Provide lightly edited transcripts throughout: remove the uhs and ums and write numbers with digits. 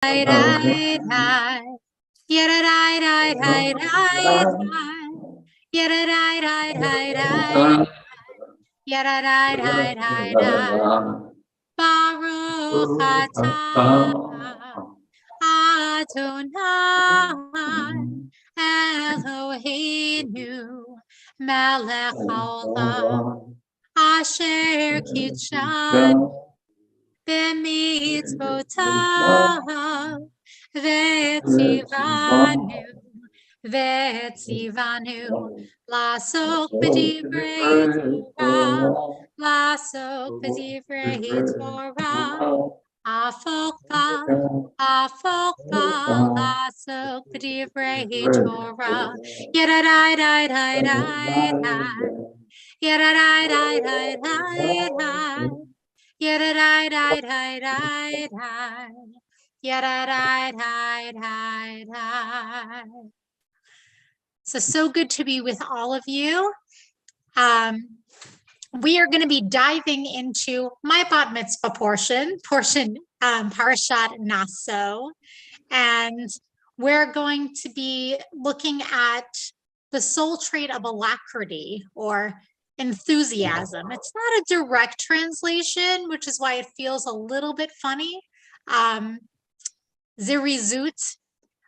Yada da da da yada da da da yada da da da Baruch atah Adonai Eloheinu melech haolam asher kitshanu b'mitzvotav v'tzivanu la'asok b'divrei Torah Afokba la'asok b'divrei Torah Yada-da-da-da-da-da Yada-da-da-da-da-da Yada-da-da-da-da-da Yada-da-da-da-da. So good to be with all of you. We are going to be diving into my bat mitzvah portion, Parashat Naso, and we're going to be looking at the soul trait of alacrity or enthusiasm. It's not a direct translation, which is why it feels a little bit funny. Zirizut,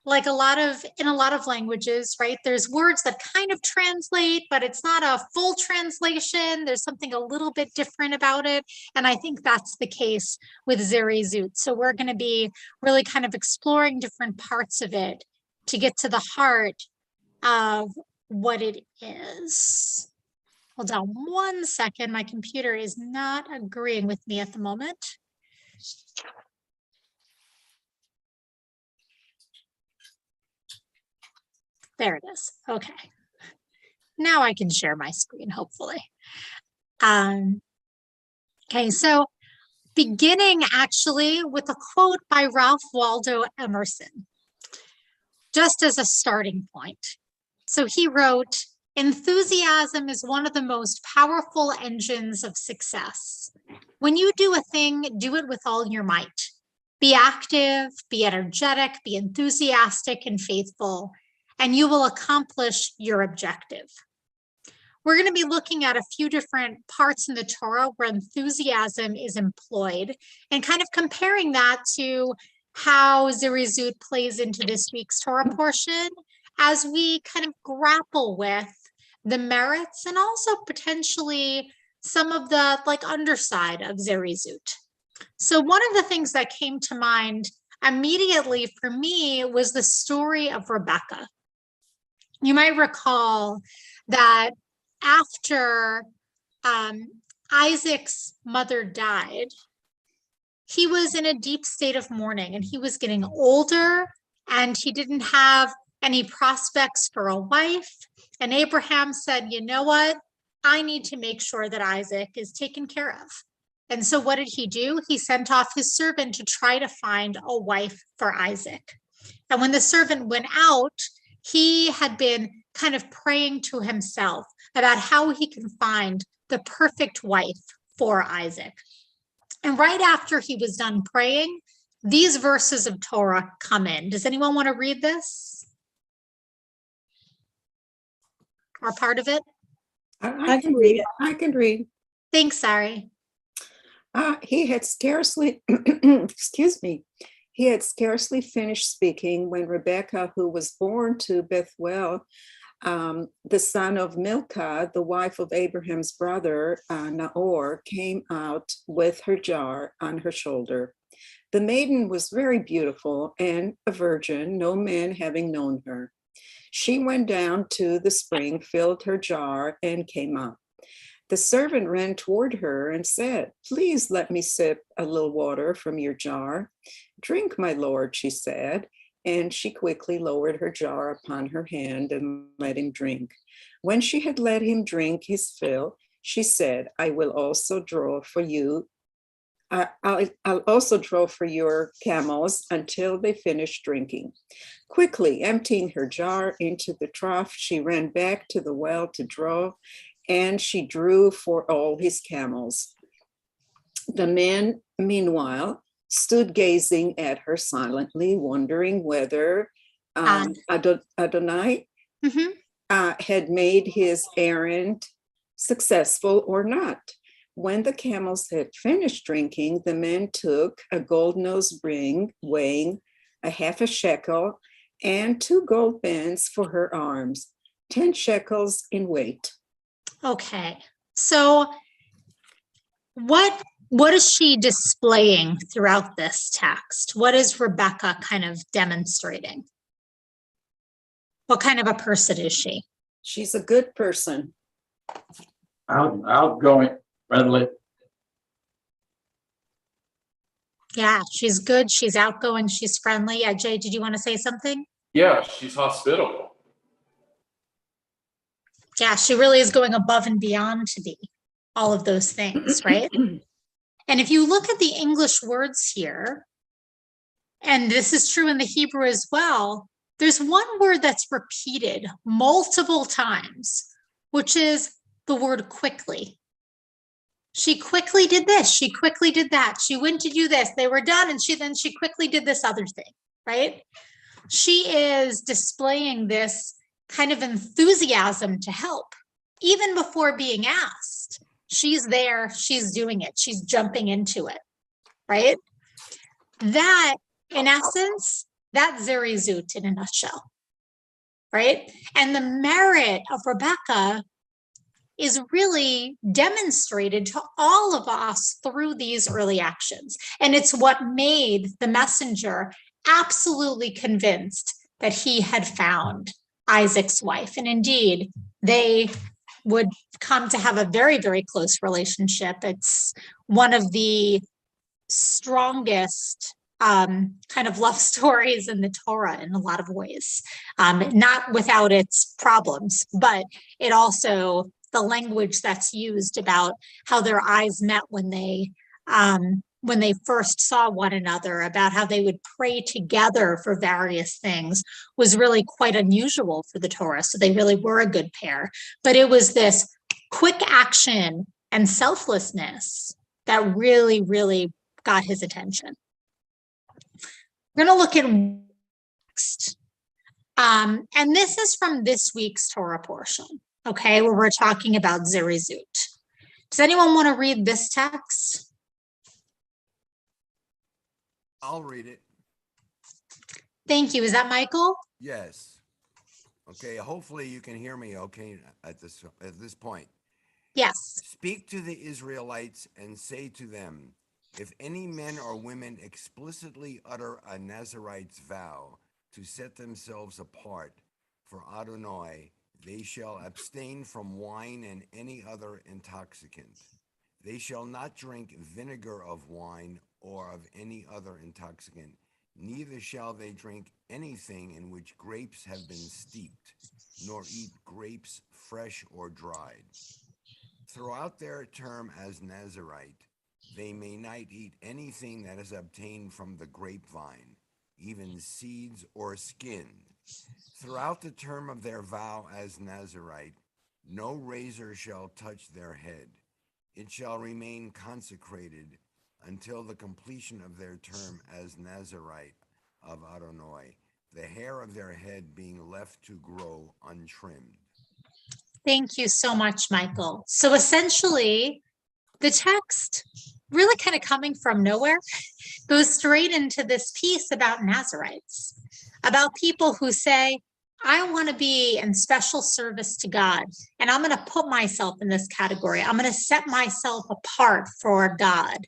like in a lot of languages, right? There's words that kind of translate, but it's not a full translation. There's something a little bit different about it. And I think that's the case with Zirizut. So we're going to be really kind of exploring different parts of it to get to the heart of what it is. Hold on 1 second. My computer is not agreeing with me at the moment. There it is. Okay. Now I can share my screen, hopefully. Okay, so beginning actually with a quote by Waldo Emerson, just as a starting point. So he wrote, "Enthusiasm is one of the most powerful engines of success. When you do a thing, do it with all your might. Be active, be energetic, be enthusiastic and faithful, and you will accomplish your objective." We're going to be looking at a few different parts in the Torah where enthusiasm is employed and kind of comparing that to how Zirizut plays into this week's Torah portion as we kind of grapple with the merits and also potentially some of the underside of Zirizut. So one of the things that came to mind immediately for me was the story of Rebecca. You might recall that after Isaac's mother died, he was in a deep state of mourning and he was getting older and he didn't have any prospects for a wife. And Abraham said, "You know what? I need to make sure that Isaac is taken care of." And so what did he do? He sent off his servant to try to find a wife for Isaac. And when the servant went out, he had been kind of praying to himself about how he can find the perfect wife for Isaac. And right after he was done praying, these verses of Torah come in. Does anyone want to read this? Or part of it? I can read it. I can read. Thanks, Sari. He had scarcely, excuse me, he had scarcely finished speaking when Rebekah, who was born to Bethuel, the son of Milcah, the wife of Abraham's brother, Nahor, came out with her jar on her shoulder. The maiden was very beautiful and a virgin, no man having known her. She went down to the spring, filled her jar, and came up. The servant ran toward her and said, "Please let me sip a little water from your jar." "Drink, my lord," she said, and she quickly lowered her jar upon her hand and let him drink. When she had let him drink his fill, she said, I'll also draw for your camels until they finish drinking." Quickly emptying her jar into the trough, she ran back to the well to draw, and she drew for all his camels. The man, meanwhile, stood gazing at her silently, wondering whether Adonai had made his errand successful or not. When the camels had finished drinking, the men took a gold-nosed ring weighing a half a shekel and 2 gold bands for her arms, 10 shekels in weight. Okay, so what is she displaying throughout this text? What is Rebecca kind of demonstrating? What kind of a person is she? She's a good person. Outgoing, friendly. Yeah, she's good. She's outgoing. She's friendly. Jay, did you want to say something? Yeah, she's hospitable. Yeah, she really is going above and beyond to be all of those things, right? And if you look at the English words here, and this is true in the Hebrew as well, there's one word that's repeated multiple times, which is the word quickly. She quickly did this. She quickly did that. She went to do this. They were done. And she quickly did this other thing, right? She is displaying this kind of enthusiasm to help, even before being asked. She's there. She's doing it. She's jumping into it, right? That, in essence, that's Zirizut in a nutshell, right? And the merit of Rebecca is really demonstrated to all of us through these early actions. And it's what made the messenger absolutely convinced that he had found Isaac's wife. And indeed, they would come to have a very, very close relationship. It's one of the strongest kind of love stories in the Torah in a lot of ways, not without its problems, but it also, the language that's used about how their eyes met when they first saw one another, about how they would pray together for various things, was really quite unusual for the Torah. So they really were a good pair. But it was this quick action and selflessness that really, really got his attention. We're going to look at next. And this is from this week's Torah portion, okay, where we're talking about Zirizut. Does anyone want to read this text? I'll read it. Thank you. Is that Michael? Yes. Okay. Hopefully you can hear me okay at this point. Yes. Speak to the Israelites and say to them, if any men or women explicitly utter a Nazarite's vow to set themselves apart for Adonai, they shall abstain from wine and any other intoxicant. They shall not drink vinegar of wine or of any other intoxicant, neither shall they drink anything in which grapes have been steeped, nor eat grapes fresh or dried. Throughout their term as Nazarite, they may not eat anything that is obtained from the grapevine, even seeds or skin. Throughout the term of their vow as Nazarite, no razor shall touch their head. It shall remain consecrated until the completion of their term as Nazarite of Adonai, the hair of their head being left to grow untrimmed. Thank you so much, Michael. So essentially, the text, really kind of coming from nowhere, goes straight into this piece about Nazarites, about people who say, I want to be in special service to God, and I'm going to put myself in this category. I'm going to set myself apart for God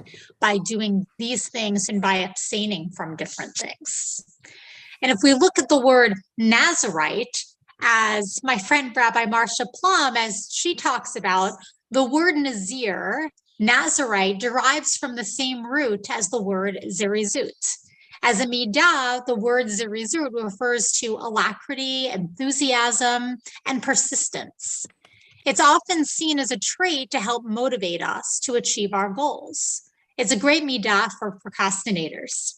by doing these things and by abstaining from different things. And if we look at the word Nazarite, as my friend Rabbi Marcia Plum, as she talks about, the word Nazir, Nazarite, derives from the same root as the word Zirizut. As a midah, the word Zirizut refers to alacrity, enthusiasm, and persistence. It's often seen as a trait to help motivate us to achieve our goals. It's a great midah for procrastinators.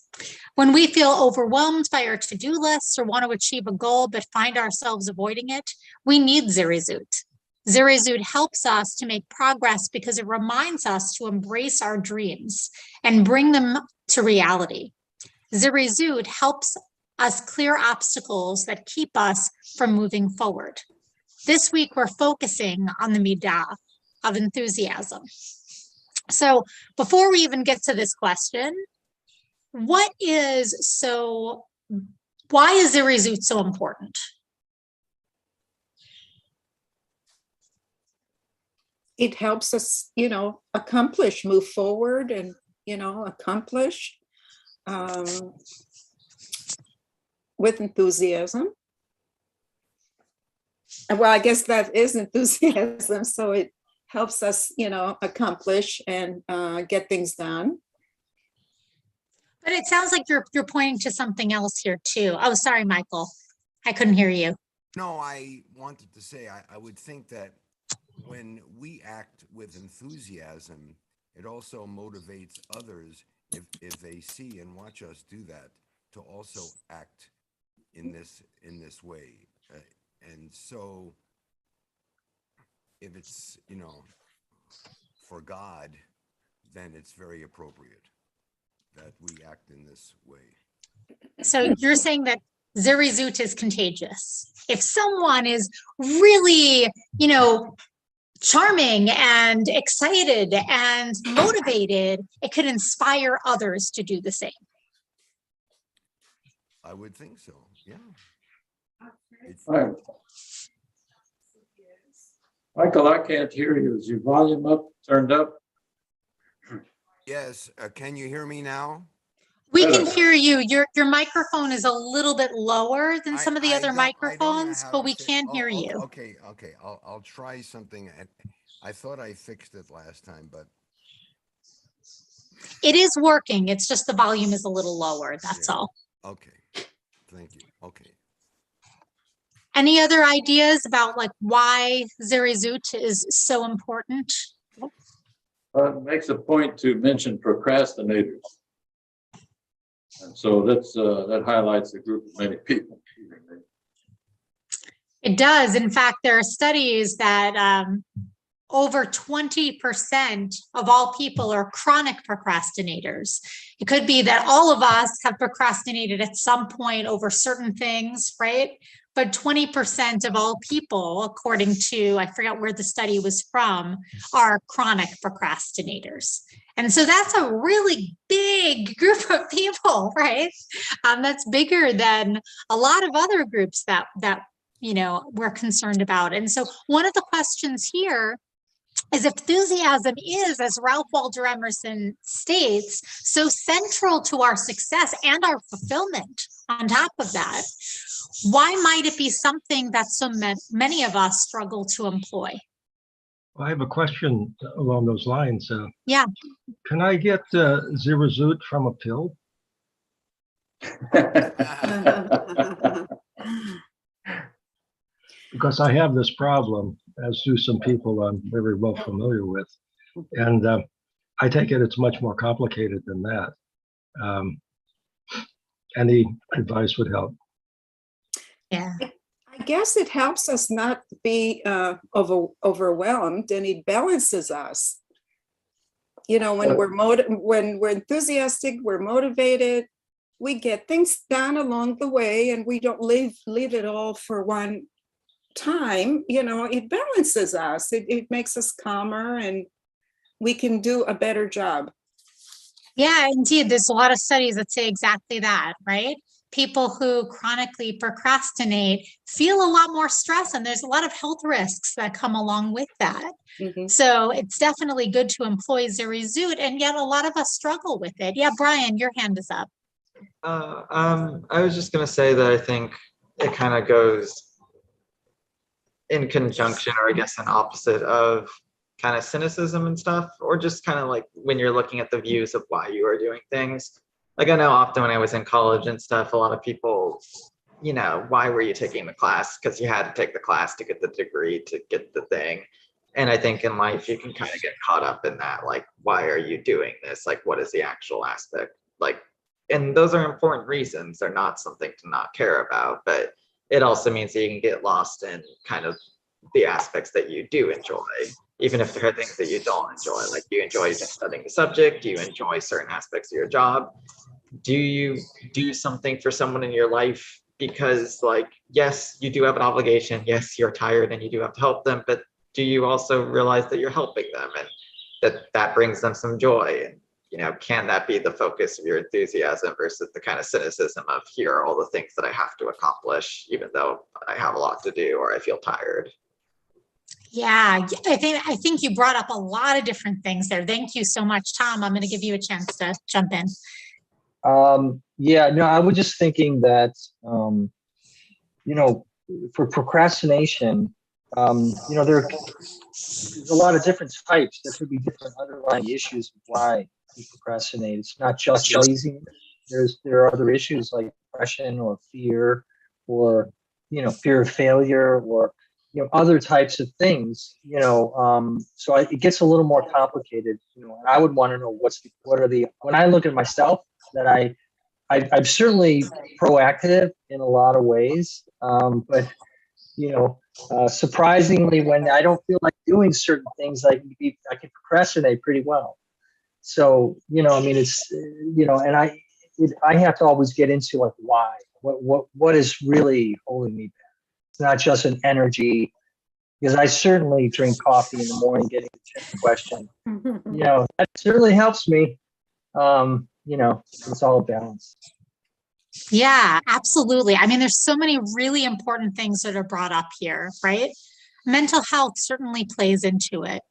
When we feel overwhelmed by our to-do lists or want to achieve a goal but find ourselves avoiding it, we need Zirizut. Zirizut helps us to make progress because it reminds us to embrace our dreams and bring them to reality. Zirizut helps us clear obstacles that keep us from moving forward. This week, we're focusing on the midah of enthusiasm. So before we even get to this question, why is Zirizut so important? It helps us, move forward and, accomplish with enthusiasm. Well, I guess that is enthusiasm. So it helps us, accomplish and get things done. But it sounds like you're pointing to something else here too. Oh, sorry, Michael. I couldn't hear you. No, I wanted to say, I would think that when we act with enthusiasm, it also motivates others if they see and watch us do that to also act in this way. And so if it's, for God, then it's very appropriate that we act in this way. So you're saying that Zirizut is contagious. If someone is really, charming and excited and motivated, it could inspire others to do the same. I would think so, yeah. Right. Michael, I can't hear you. Is your volume turned up? Yes, can you hear me now? We can hear you. Your microphone is a little bit lower than some of the other I don't know microphones, how but to we fix- can oh, hear oh, you. Okay. I'll try something. I thought I fixed it last time, but It is working. It's just the volume is a little lower. That's all. okay. Thank you. Okay. Any other ideas about why Zirizut is so important? It makes a point to mention procrastinators. And so that highlights a group of many people. It does. In fact, there are studies that over 20% of all people are chronic procrastinators. It could be that all of us have procrastinated at some point over certain things, right? But 20% of all people, according to, I forget where the study was from, are chronic procrastinators. And so that's a really big group of people, right? That's bigger than a lot of other groups that we're concerned about. And so one of the questions here is enthusiasm is, as Ralph Waldo Emerson states, so central to our success and our fulfillment. On top of that, why might it be something that so many of us struggle to employ? I have a question along those lines. Yeah. Can I get Zirizut from a pill? Because I have this problem, as do some people I'm very well familiar with. And I take it's much more complicated than that. Any advice would help. Yeah. I guess it helps us not be overwhelmed, and it balances us. When we're enthusiastic, we're motivated, we get things done along the way, and we don't leave it all for one time. It balances us. It makes us calmer, and we can do a better job. Yeah, indeed. There's a lot of studies that say exactly that, right? People who chronically procrastinate feel a lot more stress, and there's a lot of health risks that come along with that. Mm-hmm. So it's definitely good to employ Zirizut, and yet a lot of us struggle with it. Yeah, Brian, your hand is up. I was just going to say that I think it kind of goes in conjunction, or I guess an opposite of kind of cynicism and stuff, or just kind of when you're looking at the views of why you are doing things. I know often when I was in college and stuff, a lot of people, why were you taking the class? Because you had to take the class to get the degree, to get the thing. And I think in life, you can kind of get caught up in that, why are you doing this? What is the actual aspect? And those are important reasons. They're not something to not care about, but it also means that you can get lost in kind of the aspects that you do enjoy. even if there are things that you don't enjoy, like you enjoy just studying the subject, you enjoy certain aspects of your job. Do you do something for someone in your life because, like, yes, you do have an obligation, yes, you're tired and you do have to help them, but do you also realize that you're helping them and that brings them some joy? And, you know, can that be the focus of your enthusiasm versus the kind of cynicism of, here are all the things that I have to accomplish, even though I have a lot to do or I feel tired? Yeah, I think you brought up a lot of different things there. Thank you so much, Tom. I'm going to give you a chance to jump in. Yeah, no, I was just thinking that, for procrastination, there's a lot of different types. There could be different underlying issues of why we procrastinate. It's not just laziness. There are other issues like depression or fear, or fear of failure, or other types of things. So it gets a little more complicated. And I would want to know when I look at myself, that I'm certainly proactive in a lot of ways, but surprisingly, when I don't feel like doing certain things, I can procrastinate pretty well. So it's and I have to always get into like why, what is really holding me back. It's not just an energy, because I certainly drink coffee in the morning. Getting to the question, that certainly helps me. It's all a balance. Yeah, absolutely. I mean, there's so many really important things that are brought up here, right? Mental health certainly plays into it.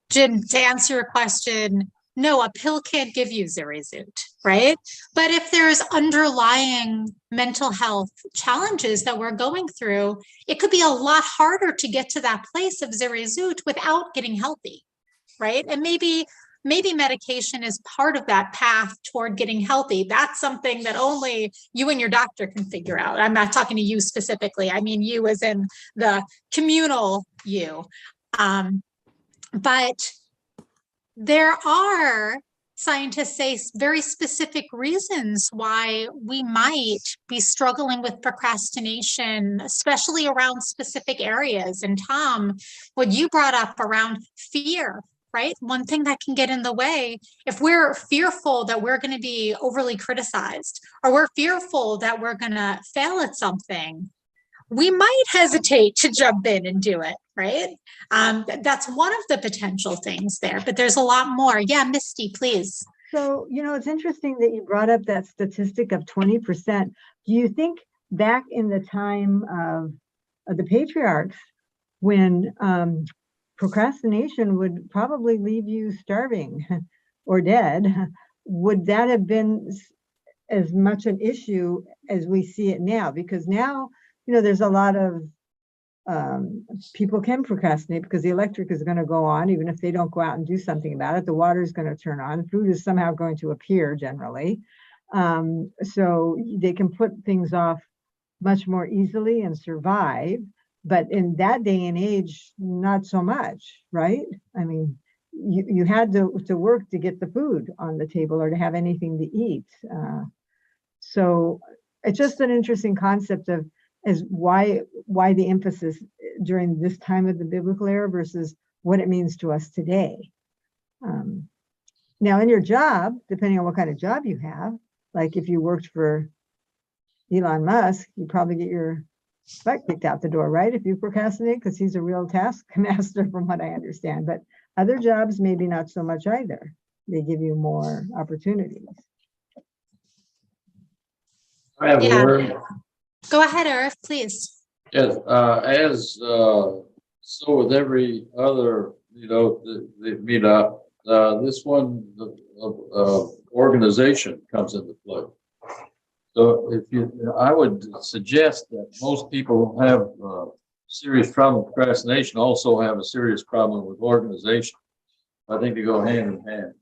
Jim, to answer your question, no, a pill can't give you Zirizut, right? But if there's underlying mental health challenges that we're going through, it could be a lot harder to get to that place of Zirizut without getting healthy, right? And maybe medication is part of that path toward getting healthy. That's something that only you and your doctor can figure out. I'm not talking to you specifically. I mean you as in the communal you. But there are, scientists say, very specific reasons why we might be struggling with procrastination, especially around specific areas. And Tom, what you brought up around fear, right? One thing that can get in the way, if we're fearful that we're going to be overly criticized, or we're fearful that we're going to fail at something, we might hesitate to jump in and do it, right? That's one of the potential things there, but there's a lot more. Yeah, Misty, please. So, it's interesting that you brought up that statistic of 20%. Do you think back in the time of the patriarchs, when procrastination would probably leave you starving or dead, would that have been as much an issue as we see it now? Because now, there's a lot of people can procrastinate because the electric is going to go on, even if they don't go out and do something about it. The water is going to turn on. Food is somehow going to appear generally. So they can put things off much more easily and survive. But in that day and age, not so much, right? I mean, you had to work to get the food on the table or to have anything to eat. So it's just an interesting concept of why the emphasis during this time of the biblical era versus what it means to us today. Now, in your job, depending on what kind of job you have, like if you worked for Elon Musk, you probably get your butt kicked out the door, right? If you procrastinate, because he's a real taskmaster from what I understand. But other jobs, maybe not so much either. They give you more opportunities. I have a word. Go ahead, Arif, please. Yes, as so with every other, the meetup, this one, the organization comes into play. So I would suggest that most people who have serious problem with procrastination also have a serious problem with organization. I think they go hand in hand.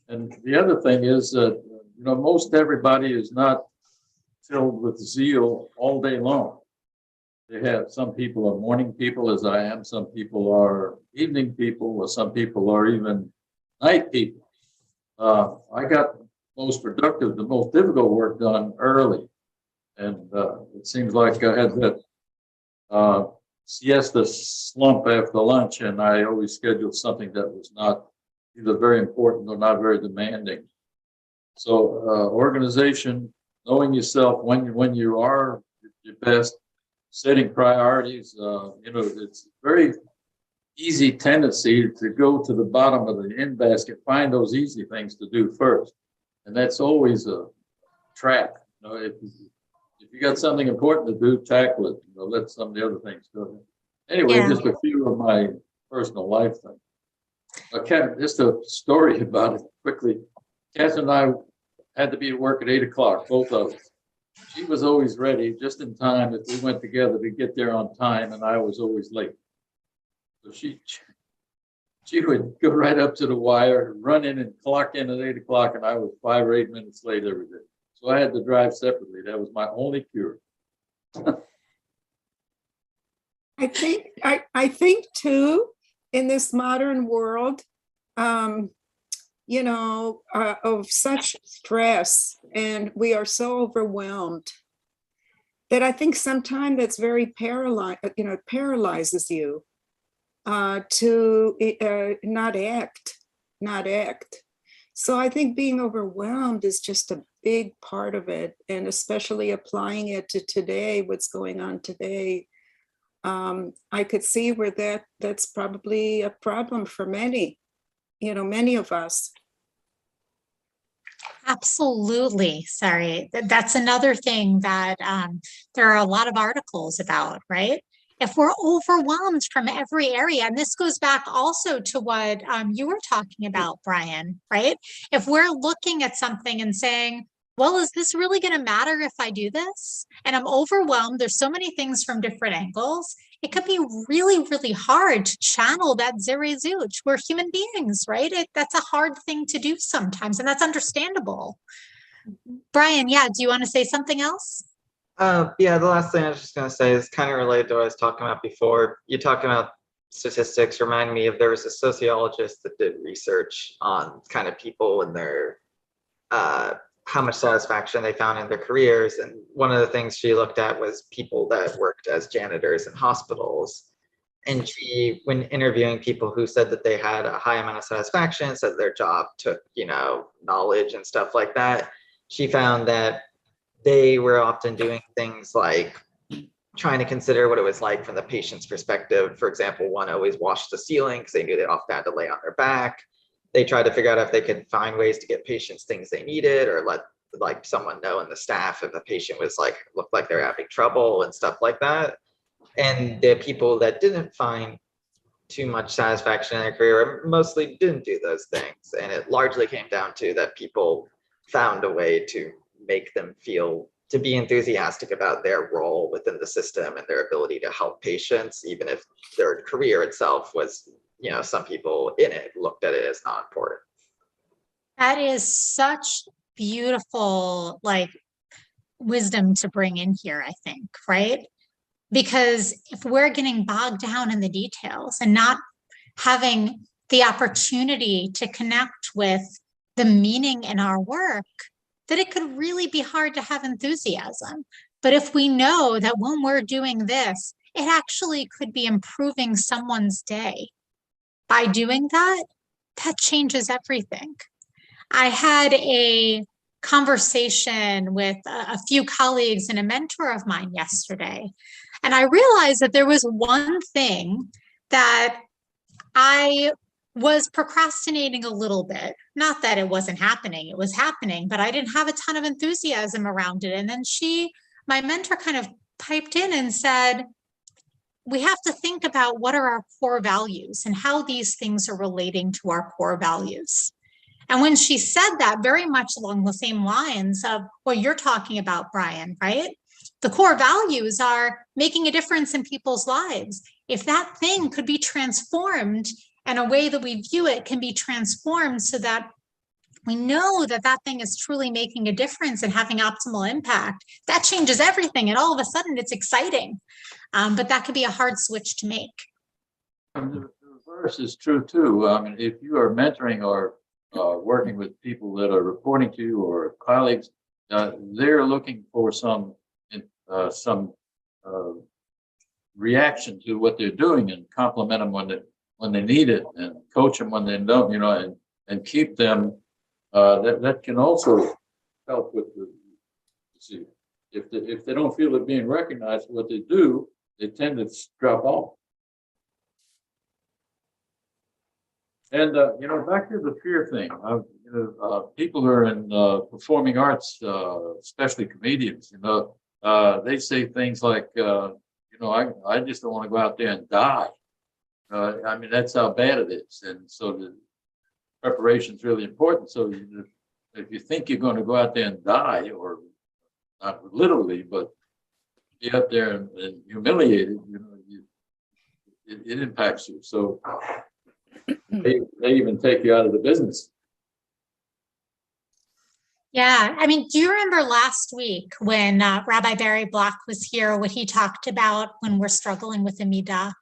And the other thing is that, most everybody is not filled with zeal all day long. They have, some people are morning people as I am, some people are evening people, or some people are even night people. I got most productive, the most difficult work done early. And it seems like I had that siesta slump after lunch, and I always scheduled something that was not either very important or not very demanding. So organization, knowing yourself when you are your best, setting priorities. It's very easy tendency to go to the bottom of the in basket, find those easy things to do first, and that's always a trap. If you got something important to do, tackle it. Let some of the other things go. Anyway, Yeah. just a few of my personal life things. Just a story about it quickly. Cassi and I had to be at work at 8 o'clock, both of us. She was always ready, just in time if we went together to get there on time, and I was always late. So she would go right up to the wire, run in and clock in at 8 o'clock, and I was 5 or 8 minutes late every day. So I had to drive separately. That was my only cure. I think too, in this modern world, of such stress, and we are so overwhelmed that I think sometimes that's very paralyzes you to not act. So I think being overwhelmed is just a big part of it, and especially applying it to today, what's going on today. I could see where that's probably a problem for many of us. Absolutely. Sorry. That's another thing that there are a lot of articles about, right? If we're overwhelmed from every area, and this goes back also to what you were talking about, Brian, right? If we're looking at something and saying, well, is this really going to matter if I do this? And I'm overwhelmed. There's so many things from different angles. It could be really, really hard to channel that Zirizut. We're human beings, right? That's a hard thing to do sometimes, and that's understandable. Brian, yeah, do you want to say something else? Yeah, the last thing I was just going to say is kind of related to what I was talking about before. You talking about statistics remind me of there was a sociologist that did research on kind of people and their how much satisfaction they found in their careers. And one of the things she looked at was people that worked as janitors in hospitals. And she, when interviewing people who said that they had a high amount of satisfaction, said their job took, knowledge and stuff like that, she found that they were often doing things like trying to consider what it was like from the patient's perspective. For example, one always washed the ceiling because they knew they often had to lay on their back. They tried to figure out if they could find ways to get patients things they needed, or let someone know in the staff if a patient was looked like they're having trouble and stuff like that. And the people that didn't find too much satisfaction in their career mostly didn't do those things. And it largely came down to that people found a way to make them feel to be enthusiastic about their role within the system and their ability to help patients, even if their career itself was, some people in it looked at it as not important. That is such beautiful, wisdom to bring in here, I think, right? Because if we're getting bogged down in the details and not having the opportunity to connect with the meaning in our work, that it could really be hard to have enthusiasm. But if we know that when we're doing this, it actually could be improving someone's day, by doing that, that changes everything. I had a conversation with a few colleagues and a mentor of mine yesterday, and I realized that there was one thing that I was procrastinating a little bit. Not that it wasn't happening, it was happening, but I didn't have a ton of enthusiasm around it. And then my mentor kind of piped in and said, we have to think about what are our core values and how these things are relating to our core values. And when she said that, very much along the same lines of what you're talking about, Brian, right? The core values are making a difference in people's lives. If that thing could be transformed and a way that we view it can be transformed so that we know that that thing is truly making a difference and having optimal impact, that changes everything. And all of a sudden it's exciting. But that could be a hard switch to make. And the reverse is true too. I mean, if you are mentoring or working with people that are reporting to you or colleagues, they're looking for some reaction to what they're doing and compliment them when they need it and coach them when they don't, and keep them. That can also help with see if they don't feel it being recognized for what they do, they tend to drop off. And back to the fear thing. People who are in performing arts, especially comedians, they say things like, I just don't want to go out there and die. That's how bad it is. And so the preparation is really important. So if you think you're going to go out there and die, or not literally, but be out there and humiliated, it impacts you. So they even take you out of the business. Yeah. Do you remember last week when Rabbi Barry Block was here, what he talked about when we're struggling with the midah?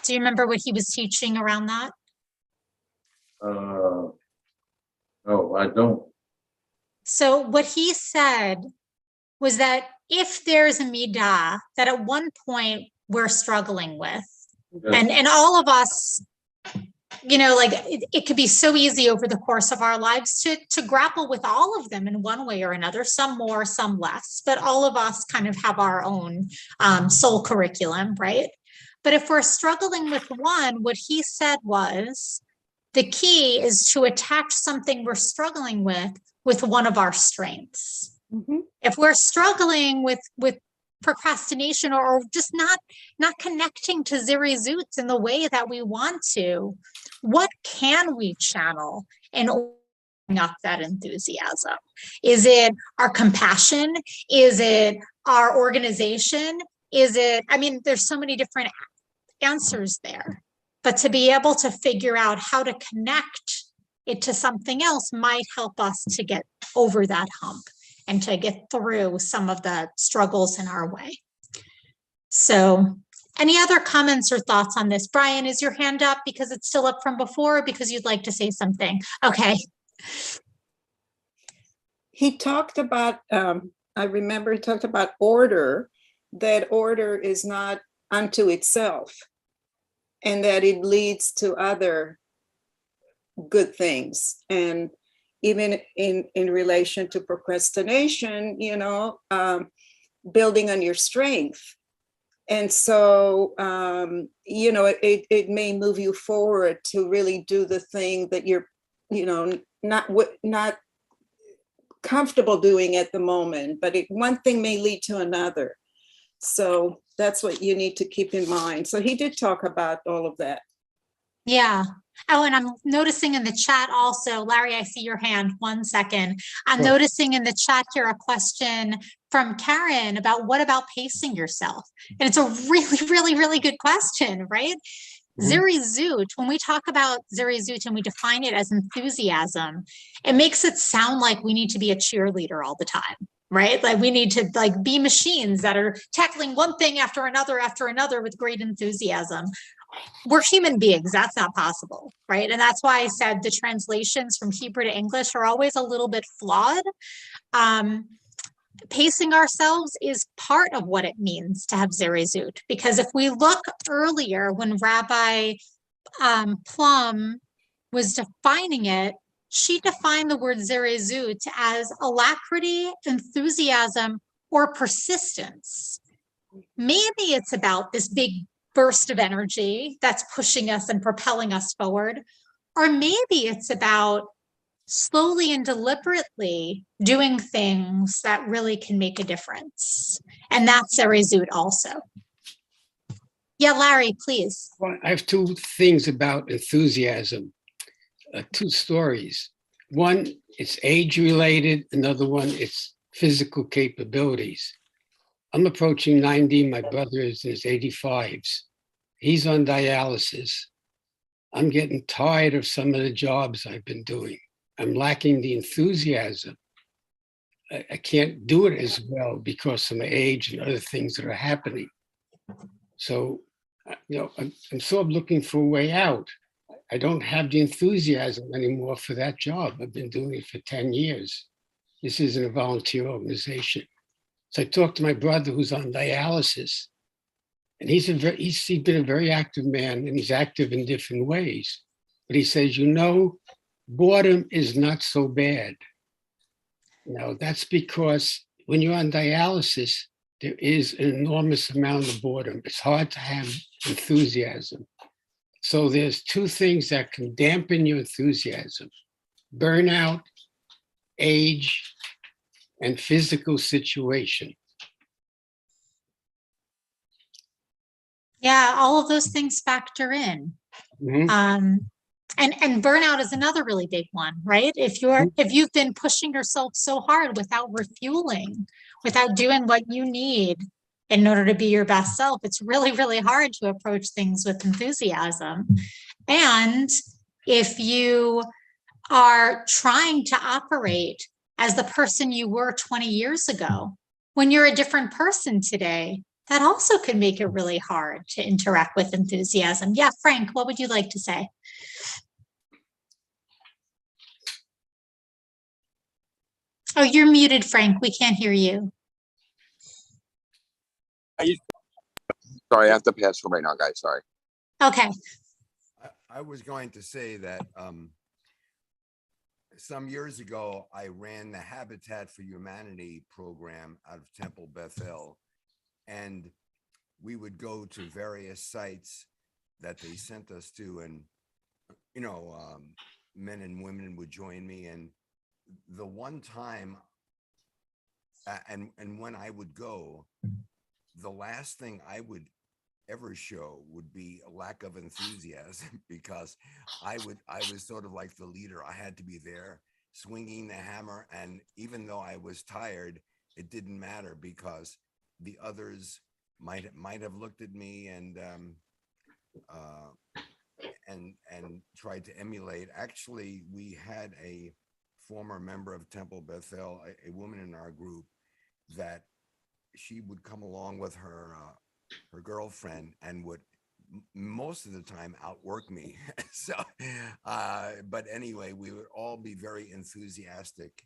Do you remember what he was teaching around that? No, I don't. So what he said was that if there's a midah that at one point we're struggling with, Yes. and all of us, it could be so easy over the course of our lives to grapple with all of them in one way or another, some more, some less, but all of us kind of have our own soul curriculum, right? But if we're struggling with one, what he said was, the key is to attach something we're struggling with one of our strengths. Mm-hmm. If we're struggling with procrastination or just not connecting to Zirizut in the way that we want to, what can we channel and open up that enthusiasm? Is it our compassion? Is it our organization? Is it, there's so many different answers there, but to be able to figure out how to connect it to something else might help us to get over that hump and to get through some of the struggles in our way. So any other comments or thoughts on this? Brian, is your hand up because it's still up from before, or because you'd like to say something? Okay. He talked about, I remember he talked about order, that order is not unto itself, and that it leads to other good things. And even in relation to procrastination, building on your strength. And so, it may move you forward to really do the thing that you're, not comfortable doing at the moment, but one thing may lead to another. So that's what you need to keep in mind. So he did talk about all of that. Yeah. Oh, and I'm noticing in the chat also, Larry, I see your hand. 1 second. I'm noticing in the chat here a question from Karen about what about pacing yourself? And it's a really, really, really good question, right? Mm-hmm. Zirizut, when we talk about Zirizut and we define it as enthusiasm, it makes it sound like we need to be a cheerleader all the time, right? Like we need to be machines that are tackling one thing after another with great enthusiasm. We're human beings. That's not possible, right? And that's why I said the translations from Hebrew to English are always a little bit flawed. Pacing ourselves is part of what it means to have Zirizut, because if we look earlier when Rabbi Plum was defining it, she defined the word Zirizut as alacrity, enthusiasm, or persistence. Maybe it's about this big burst of energy that's pushing us and propelling us forward, or maybe it's about slowly and deliberately doing things that really can make a difference. And that's Zirizut also. Yeah, Larry, please. Well, I have two things about enthusiasm, two stories. One, it's age related. Another one, it's physical capabilities. I'm approaching 90. My brother is in his 85s. He's on dialysis. I'm getting tired of some of the jobs I've been doing. I'm lacking the enthusiasm. I can't do it as well because of my age and other things that are happening. So, I'm sort of looking for a way out. I don't have the enthusiasm anymore for that job. I've been doing it for 10 years. This isn't a volunteer organization. So I talked to my brother who's on dialysis, and he's been a very active man, and he's active in different ways. But he says, boredom is not so bad. Now, that's because when you're on dialysis, there is an enormous amount of boredom. It's hard to have enthusiasm. So there's two things that can dampen your enthusiasm: burnout, age, and physical situation. Yeah, all of those things factor in. Mm-hmm. And burnout is another really big one, right? If you've been pushing yourself so hard without refueling, without doing what you need in order to be your best self, it's really, really hard to approach things with enthusiasm. And if you are trying to operate as the person you were 20 years ago, when you're a different person today, that also can make it really hard to interact with enthusiasm. Yeah, Frank, what would you like to say? Oh, you're muted, Frank. We can't hear you. Sorry, I have to pass from right now, guys. Sorry. Okay. I was going to say that some years ago, I ran the Habitat for Humanity program out of Temple Bethel, and we would go to various sites that they sent us to, and men and women would join me. And the one time, and when I would go, the last thing I would ever show would be a lack of enthusiasm, because I was sort of like the leader. I had to be there swinging the hammer, and even though I was tired, it didn't matter, because the others might have looked at me and tried to emulate. Actually, we had a former member of Temple Bethel, a woman in our group, that she would come along with her girlfriend and would most of the time outwork me. So, but anyway, we would all be very enthusiastic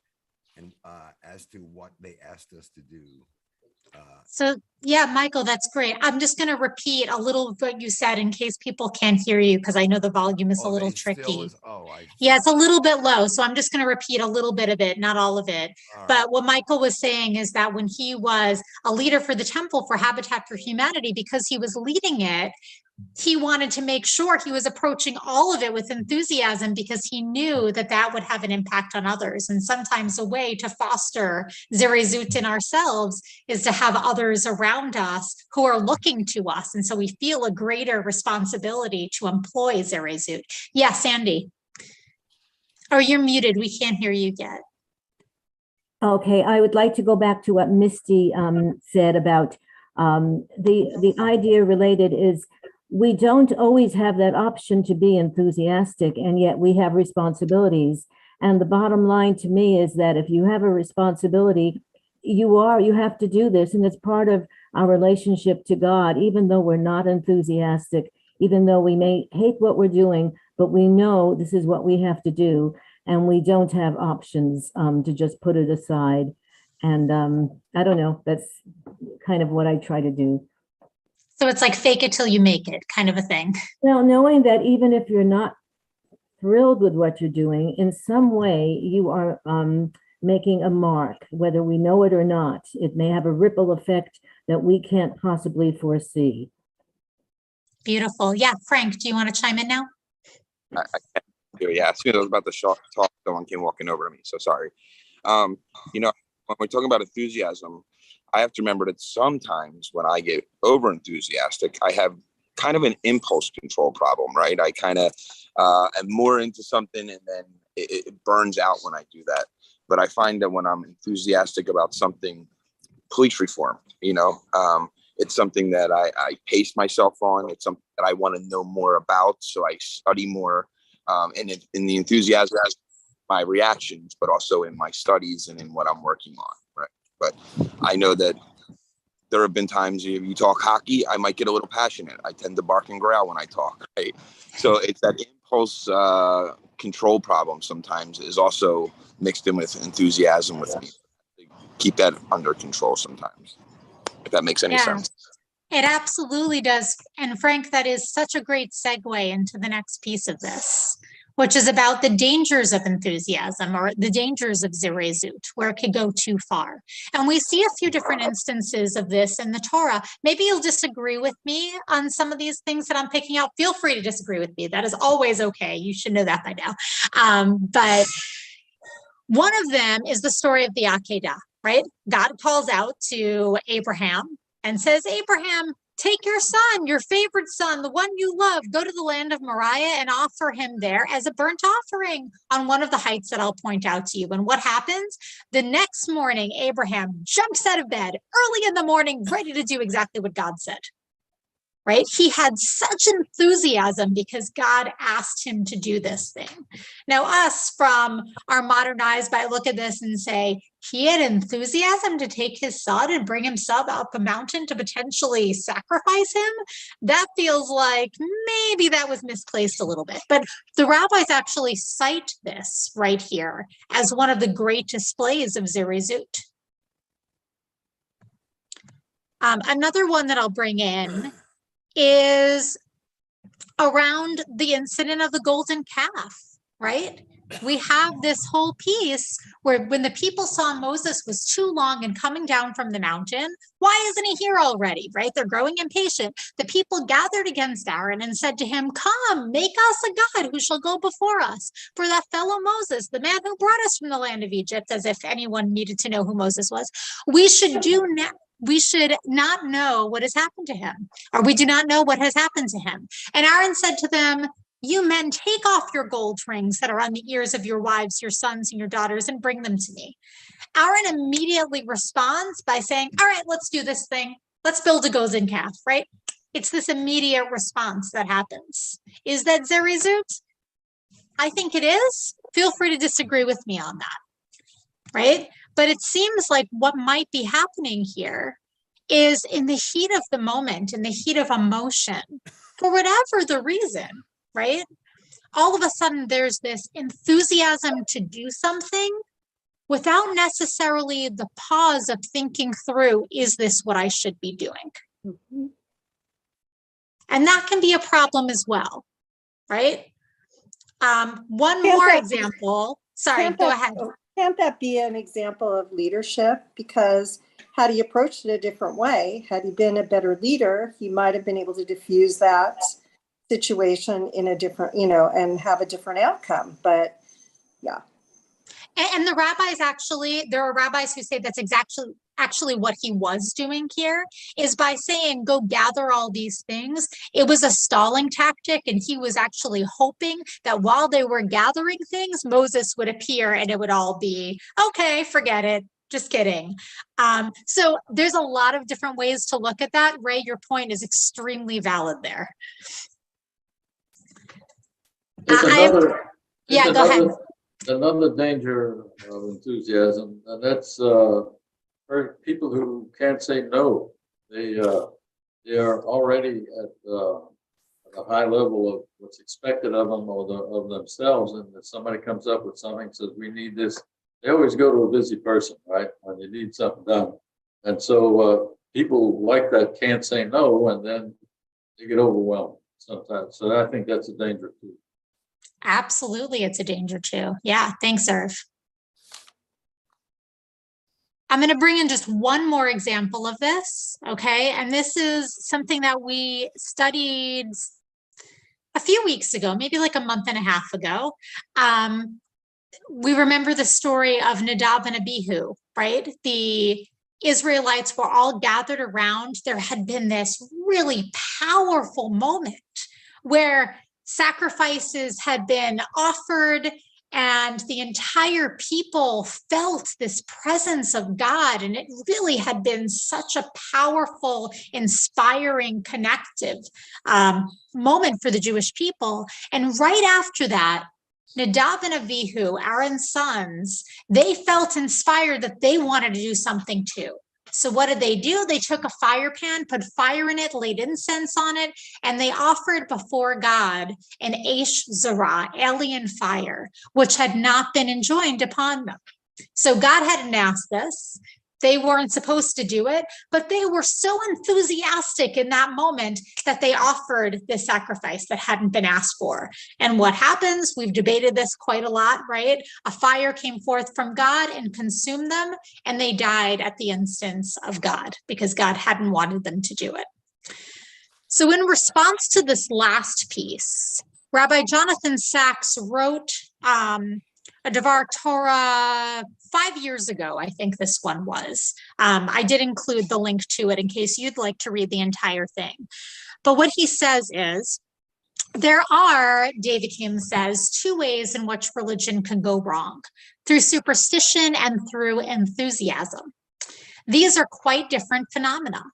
and as to what they asked us to do. So yeah, Michael, that's great. I'm just going to repeat a little of what you said in case people can't hear you, because I know the volume is a little tricky. Yeah, it's a little bit low. So I'm just going to repeat a little bit of it, not all of it. But what Michael was saying is that when he was a leader for the Temple for Habitat for Humanity, because he was leading it, he wanted to make sure he was approaching all of it with enthusiasm, because he knew that that would have an impact on others. And sometimes a way to foster Zirizut in ourselves is to have others around us who are looking to us. And so we feel a greater responsibility to employ Zirizut. Yes, Andy. Oh, you're muted. We can't hear you yet. Okay, I would like to go back to what Misty said about the idea related is we don't always have that option to be enthusiastic, and yet we have responsibilities. And the bottom line to me is that if you have a responsibility, you have to do this. And it's part of our relationship to God, even though we're not enthusiastic, even though we may hate what we're doing, but we know this is what we have to do. And we don't have options to just put it aside. And I don't know, that's kind of what I try to do. So it's like fake it till you make it kind of a thing. Well, knowing that even if you're not thrilled with what you're doing, in some way you are making a mark, whether we know it or not. It may have a ripple effect that we can't possibly foresee. Beautiful. Yeah, Frank, do you want to chime in now? I can't do it. Yeah, as soon as I was about to talk, someone came walking over to me. So sorry. When we're talking about enthusiasm, I have to remember that sometimes when I get over enthusiastic, I have kind of an impulse control problem, right? I kind of am more into something, and then it burns out when I do that. But I find that when I'm enthusiastic about something, police reform, it's something that I pace myself on. It's something that I want to know more about. So I study more in the enthusiasm, my reactions, but also in my studies and in what I'm working on, right? But I know that there have been times if you talk hockey, I might get a little passionate. I tend to bark and growl when I talk, right? So it's that impulse control problem sometimes is also mixed in with enthusiasm with me. keep that under control sometimes, if that makes any sense. It absolutely does. And Frank, that is such a great segue into the next piece of this, which is about the dangers of enthusiasm, or the dangers of Zirizut, where it could go too far. And we see a few different instances of this in the Torah. Maybe you'll disagree with me on some of these things that I'm picking out. Feel free to disagree with me. That is always okay. You should know that by now. But one of them is the story of the Al-Qaeda, right? God calls out to Abraham and says, Abraham, take your son, your favorite son, the one you love, go to the land of Moriah and offer him there as a burnt offering on one of the heights that I'll point out to you. And what happens? The next morning, Abraham jumps out of bed early in the morning, ready to do exactly what God said. Right? He had such enthusiasm because God asked him to do this thing. Now, us from our modern eyes might look at this and say, he had enthusiasm to take his son and bring himself up a mountain to potentially sacrifice him. That feels like maybe that was misplaced a little bit. But the rabbis actually cite this right here as one of the great displays of Zirizut. Another one that I'll bring in is around the incident of the golden calf, right? We have this whole piece where when the people saw Moses was too long in coming down from the mountain, why isn't he here already, right? They're growing impatient. The people gathered against Aaron and said to him, come, make us a God who shall go before us. For that fellow Moses, the man who brought us from the land of Egypt, as if anyone needed to know who Moses was, we should not know what has happened to him, or we do not know what has happened to him. And Aaron said to them, you men, take off your gold rings that are on the ears of your wives, your sons, and your daughters, and bring them to me. Aaron immediately responds by saying, all right, let's do this thing. Let's build a golden calf, right? It's this immediate response that happens. Is that Zirizut? I think it is. Feel free to disagree with me on that, right? But it seems like what might be happening here is in the heat of the moment, in the heat of emotion, for whatever the reason, right? All of a sudden, there's this enthusiasm to do something without necessarily the pause of thinking through, is this what I should be doing? Mm-hmm. And that can be a problem as well, right? One more example. Sorry, go ahead. Can't that be an example of leadership? Because had he approached it a different way, had he been a better leader, he might have been able to diffuse that situation in a different, and have a different outcome. But yeah. And the rabbis actually, there are rabbis who say that's actually what he was doing here, is by saying, go gather all these things. It was a stalling tactic, and he was actually hoping that while they were gathering things, Moses would appear and it would all be, okay, forget it. Just kidding. So there's a lot of different ways to look at that. Ray, your point is extremely valid there. Go ahead. Another danger of enthusiasm, and that's for people who can't say no. They are already at a high level of what's expected of them or of themselves, and if somebody comes up with something, says we need this, they always go to a busy person, right? When they need something done, and so people like that can't say no, and then they get overwhelmed sometimes. So I think that's a danger too. Absolutely, it's a danger too. Yeah, thanks, Irv. I'm going to bring in just one more example of this, okay? And this is something that we studied a few weeks ago, maybe like a month and a half ago. We remember the story of Nadav and Abihu, right? The Israelites were all gathered around. There had been this really powerful moment where sacrifices had been offered and the entire people felt this presence of God. And it really had been such a powerful, inspiring, connective moment for the Jewish people. And right after that, Nadav and Abihu, Aaron's sons, they felt inspired that they wanted to do something too. So what did they do? They took a fire pan, put fire in it, laid incense on it, and they offered before God an Aish Zara, alien fire, which had not been enjoined upon them. So God hadn't asked this. They weren't supposed to do it, but they were so enthusiastic in that moment that they offered this sacrifice that hadn't been asked for. And what happens? We've debated this quite a lot, right? A fire came forth from God and consumed them, and they died at the instance of God because God hadn't wanted them to do it. So in response to this last piece, Rabbi Jonathan Sacks wrote a Devar Torah 5 years ago, I think this one was. I did include the link to it in case you'd like to read the entire thing. But what he says is, there are, David Hume says, two ways in which religion can go wrong, through superstition and through enthusiasm. These are quite different phenomena.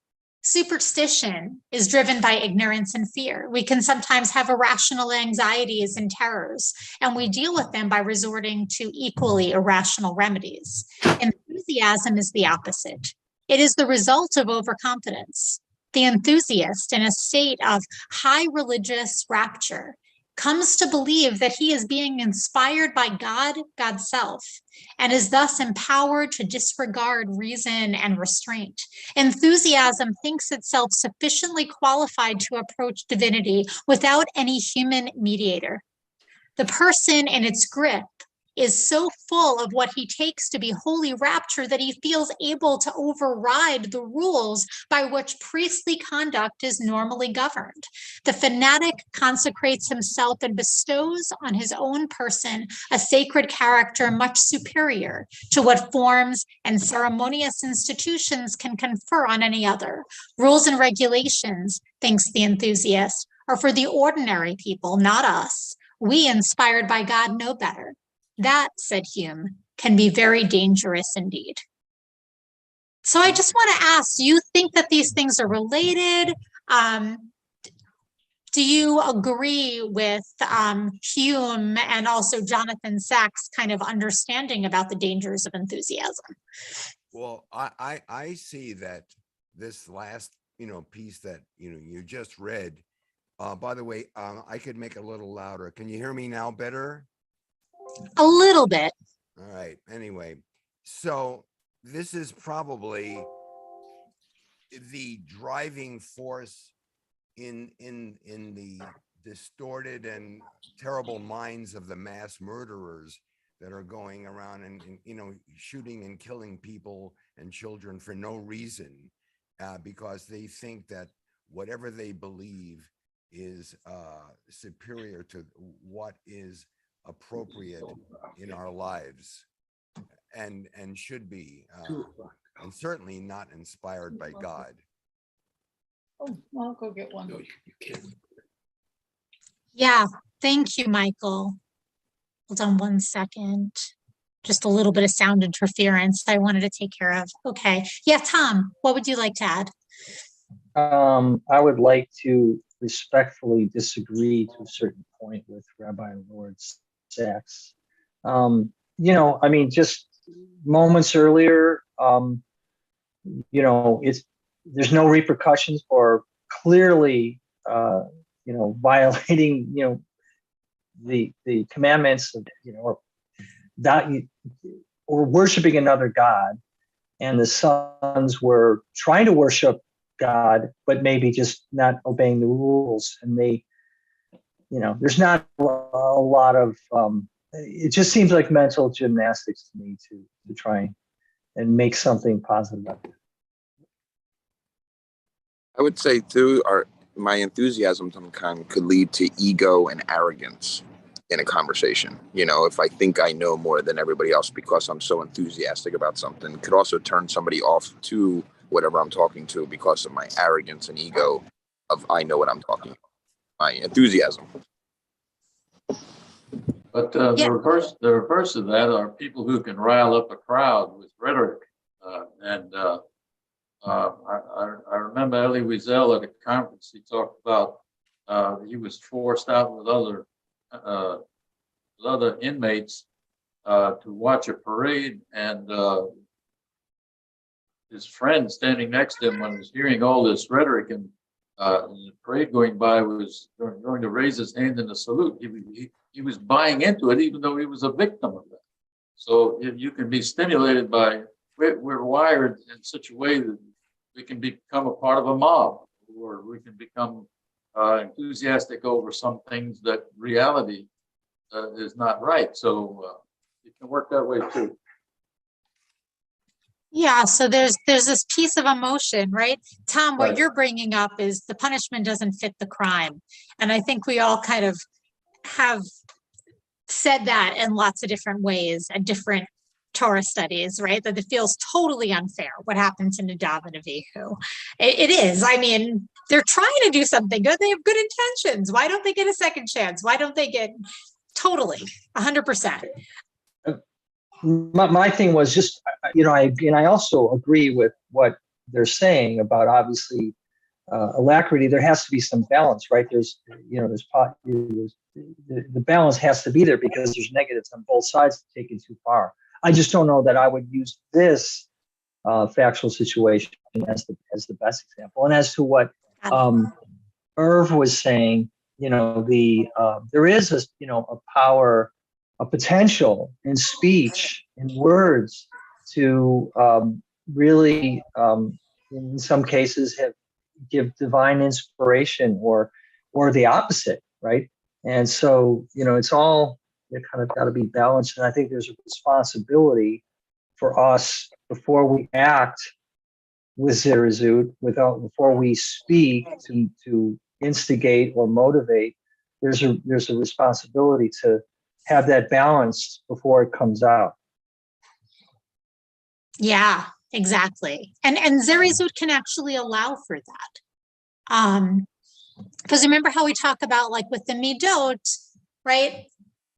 Superstition is driven by ignorance and fear. We can sometimes have irrational anxieties and terrors, and we deal with them by resorting to equally irrational remedies. Enthusiasm is the opposite. It is the result of overconfidence. The enthusiast, in a state of high religious rapture, comes to believe that he is being inspired by God, God's self, and is thus empowered to disregard reason and restraint. Enthusiasm thinks itself sufficiently qualified to approach divinity without any human mediator. The person in its grip is so full of what he takes to be holy rapture that he feels able to override the rules by which priestly conduct is normally governed. The fanatic consecrates himself and bestows on his own person a sacred character much superior to what forms and ceremonious institutions can confer on any other. Rules and regulations, thinks the enthusiast, are for the ordinary people, not us. We, inspired by God, know better. That, said Hume, can be very dangerous indeed. So I just want to ask, do you think that these things are related? Do you agree with Hume and also Jonathan Sacks' kind of understanding about the dangers of enthusiasm? Well, I see that this last, piece that, you just read, by the way, I could make it a little louder. Can you hear me now better? A little bit. All right. Anyway, so this is probably the driving force in the distorted and terrible minds of the mass murderers that are going around and shooting and killing people and children for no reason, because they think that whatever they believe is superior to what is appropriate in our lives and should be, and certainly not inspired by God. Oh, I'll go get one. No, you can't. Yeah, thank you, Michael. Hold on one second. Just a little bit of sound interference I wanted to take care of. Okay. Yeah, Tom, what would you like to add? I would like to respectfully disagree to a certain point with Rabbi Lord Sacks. Just moments earlier, there's no repercussions for clearly, violating, the commandments of, or worshiping another God, and the sons were trying to worship God, but maybe just not obeying the rules. And they, there's not a lot of, it just seems like mental gymnastics to me to try and make something positive of it. I would say too, my enthusiasm sometimes could lead to ego and arrogance in a conversation. If I think I know more than everybody else because I'm so enthusiastic about something, could also turn somebody off to whatever I'm talking to because of my arrogance and ego of I know what I'm talking about, my enthusiasm. But the reverse of that are people who can rile up a crowd with rhetoric. I remember Elie Wiesel at a conference. He talked about he was forced out with other inmates to watch a parade, and his friend standing next to him, when he was hearing all this rhetoric and the parade going by, was going to raise his hand in a salute. He was buying into it, even though he was a victim of that. So if you can be stimulated by we're wired in such a way that we can become a part of a mob, or we can become enthusiastic over some things that reality is not right. So it can work that way too. Yeah, so there's this piece of emotion, right? Tom, what Right. you're bringing up is the punishment doesn't fit the crime. And I think we all kind of have said that in lots of different ways and different Torah studies, right? That it feels totally unfair what happened to Nadav and Abihu. It is. I mean, they're trying to do something good. They have good intentions. Why don't they get a second chance? Why don't they get totally 100%? My thing was just, I also agree with what they're saying about obviously alacrity. There has to be some balance, right? The balance has to be there because there's negatives on both sides taken too far. I just don't know that I would use this factual situation as the best example. And as to what Irv was saying, there is a power, a potential in speech, in words, to really, in some cases, give divine inspiration, or the opposite, right? And so, it's all kind of got to be balanced. And I think there's a responsibility for us before we act with Zirizut, before we speak to instigate or motivate. There's a responsibility to have that balance before it comes out. Yeah, exactly. And Zirizut can actually allow for that. Because remember how we talk about, like, with the midot, right?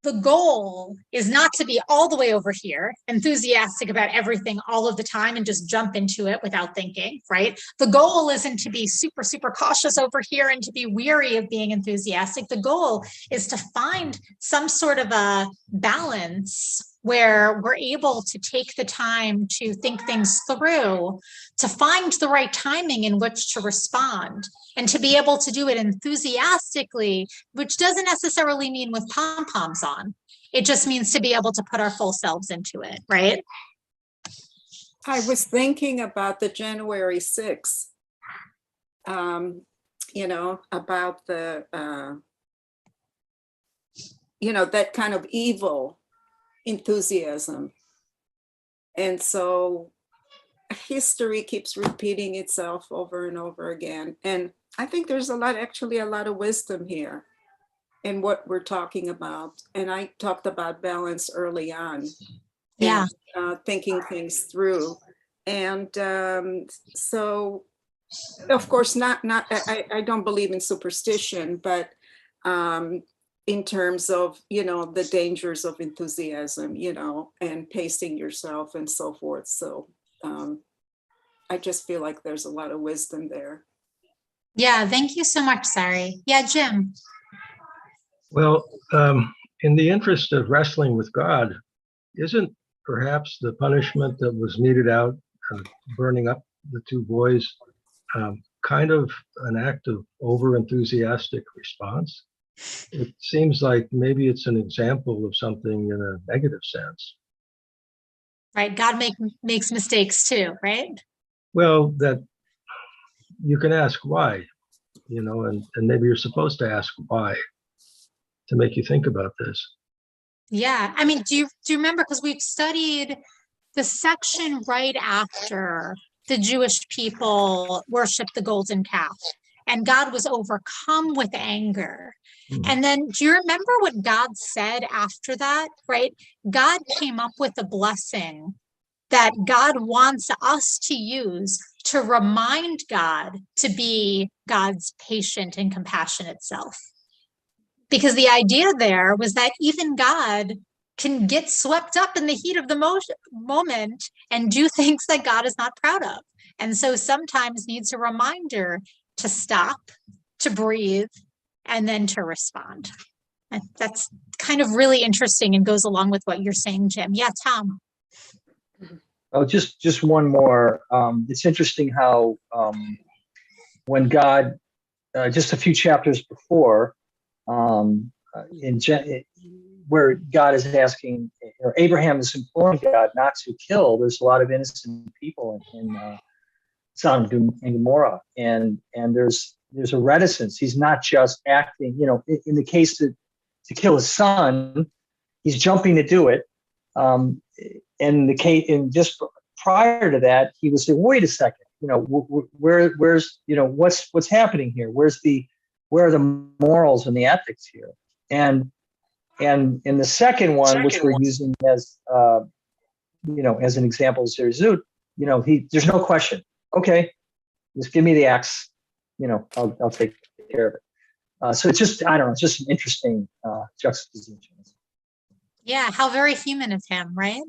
The goal is not to be all the way over here, enthusiastic about everything all of the time and just jump into it without thinking, right? The goal isn't to be super, super cautious over here and to be weary of being enthusiastic. The goal is to find some sort of a balance where we're able to take the time to think things through, to find the right timing in which to respond, and to be able to do it enthusiastically, which doesn't necessarily mean with pom-poms on. It just means to be able to put our full selves into it, right? I was thinking about the January 6th, about the, that kind of evil enthusiasm. And so history keeps repeating itself over and over again. And I think there's a lot of wisdom here in what we're talking about. And I talked about balance early on. Yeah. And thinking things through. And so, of course, I don't believe in superstition, but in terms of, the dangers of enthusiasm, and pacing yourself and so forth. So I just feel like there's a lot of wisdom there. Yeah, thank you so much, Sari. Yeah, Jim. Well, in the interest of wrestling with God, isn't perhaps the punishment that was meted out, burning up the two boys, kind of an act of over-enthusiastic response? It seems like maybe it's an example of something in a negative sense. Right, God makes mistakes too, right? Well, that you can ask why, and maybe you're supposed to ask why to make you think about this. Yeah, I mean, do you remember, because we've studied the section right after the Jewish people worshiped the golden calf and God was overcome with anger. And then do you remember what God said after that, right? God came up with a blessing that God wants us to use to remind God to be God's patient and compassionate self. Because the idea there was that even God can get swept up in the heat of the moment and do things that God is not proud of. And so sometimes needs a reminder to stop, to breathe, and then to respond. And that's kind of really interesting and goes along with what you're saying, Jim. Yeah, Tom. Oh, just one more. It's interesting how when God, just a few chapters before, the where God is asking, or Abraham is imploring God not to kill. There's a lot of innocent people in Sodom and Gomorrah, and there's a reticence. He's not just acting, in the case to kill his son, he's jumping to do it. And the case, and just prior to that, he was saying, "Wait a second, where's what's happening here? Where are the morals and the ethics here?" And in the second one, which we're using as as an example of Zirizut, there's no question. Okay, just give me the axe. I'll take care of it. So it's just, I don't know, it's just an interesting juxtaposition. Yeah, how very human of him, right?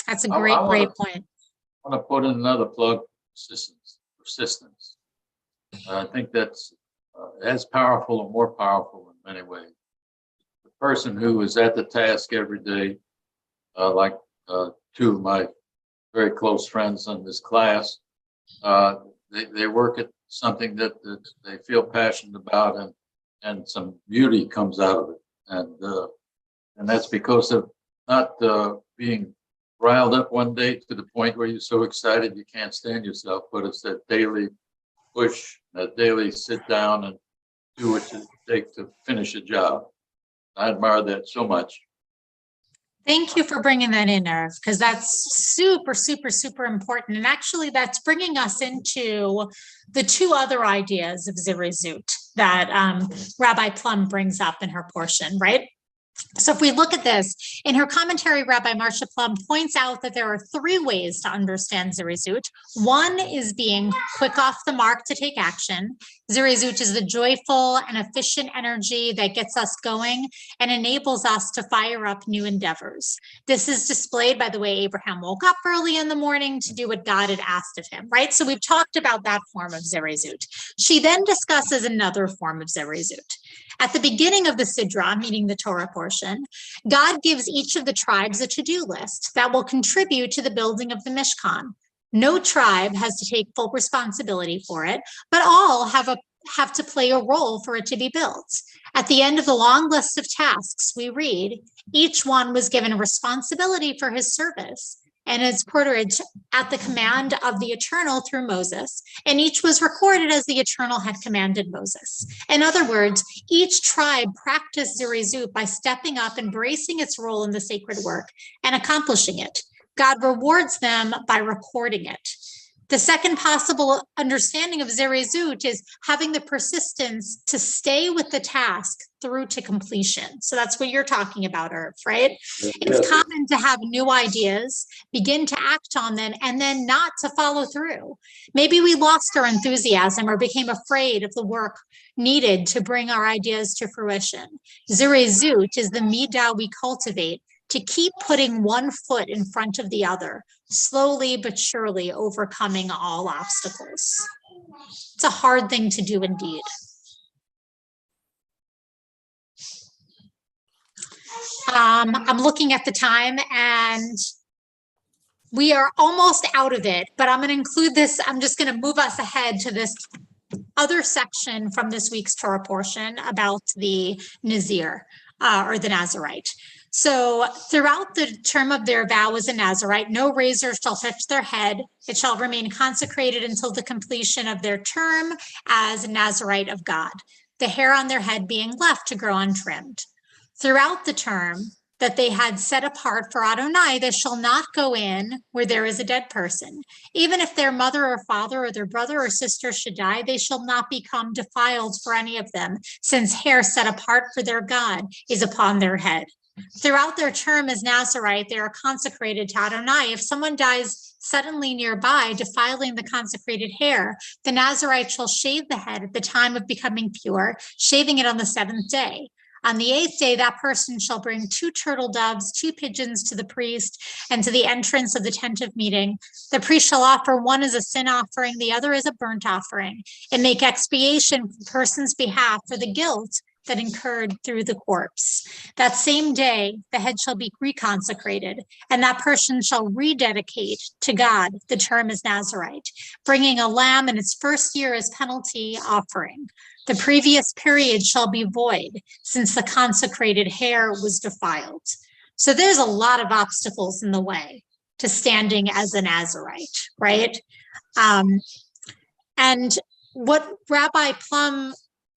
That's a great point. I want to put in another plug: persistence. I think that's as powerful or more powerful in many ways. The person who is at the task every day, like two of my very close friends in this class, they work at something that they feel passionate about, and some beauty comes out of it, and that's because of not being riled up one day to the point where you're so excited you can't stand yourself, but it's that daily push, that daily sit down and do what it takes to finish a job. I admire that so much. Thank you for bringing that in, Irv, because that's super, super, super important. And actually, that's bringing us into the two other ideas of Zirizut that Rabbi Plum brings up in her portion, right? So if we look at this, in her commentary, Rabbi Marcia Plum points out that there are three ways to understand Zirizut. One is being quick off the mark to take action. Zirizut is the joyful and efficient energy that gets us going and enables us to fire up new endeavors. This is displayed by the way Abraham woke up early in the morning to do what God had asked of him, right? So we've talked about that form of Zirizut. She then discusses another form of Zirizut. At the beginning of the Sidra, meaning the Torah portion, God gives each of the tribes a to-do list that will contribute to the building of the Mishkan. No tribe has to take full responsibility for it, but all have to play a role for it to be built. At the end of the long list of tasks, we read, each one was given a responsibility for his service and its porterage at the command of the Eternal through Moses, and each was recorded as the Eternal had commanded Moses. In other words, each tribe practiced Zirizut by stepping up, embracing its role in the sacred work, and accomplishing it. God rewards them by recording it. The second possible understanding of Zirizut is having the persistence to stay with the task through to completion. So that's what you're talking about, Irv, right? Yes. It's common to have new ideas, begin to act on them, and then not to follow through. Maybe we lost our enthusiasm or became afraid of the work needed to bring our ideas to fruition. Zirizut is the midah we cultivate to keep putting one foot in front of the other, slowly but surely overcoming all obstacles. It's a hard thing to do indeed. I'm looking at the time and we are almost out of it, but I'm going to include this. I'm just going to move us ahead to this other section from this week's Torah portion about the Nazir or the Nazarite. So throughout the term of their vow as a Nazarite, no razor shall touch their head. It shall remain consecrated until the completion of their term as a Nazarite of God, the hair on their head being left to grow untrimmed. Throughout the term that they had set apart for Adonai, they shall not go in where there is a dead person. Even if their mother or father or their brother or sister should die, they shall not become defiled for any of them, since hair set apart for their God is upon their head. Throughout their term as Nazarite, they are consecrated to Adonai. If someone dies suddenly nearby, defiling the consecrated hair, the Nazarite shall shave the head at the time of becoming pure, shaving it on the seventh day. On the eighth day, that person shall bring 2 turtle doves, 2 pigeons to the priest and to the entrance of the tent of meeting. The priest shall offer one as a sin offering, the other as a burnt offering, and make expiation for the person's behalf for the guilt that incurred through the corpse. That same day, the head shall be reconsecrated, and that person shall rededicate to God the term as Nazarite, bringing a lamb in its first year as penalty offering. The previous period shall be void, since the consecrated hair was defiled. So there's a lot of obstacles in the way to standing as a Nazarite, right? And what Rabbi Plum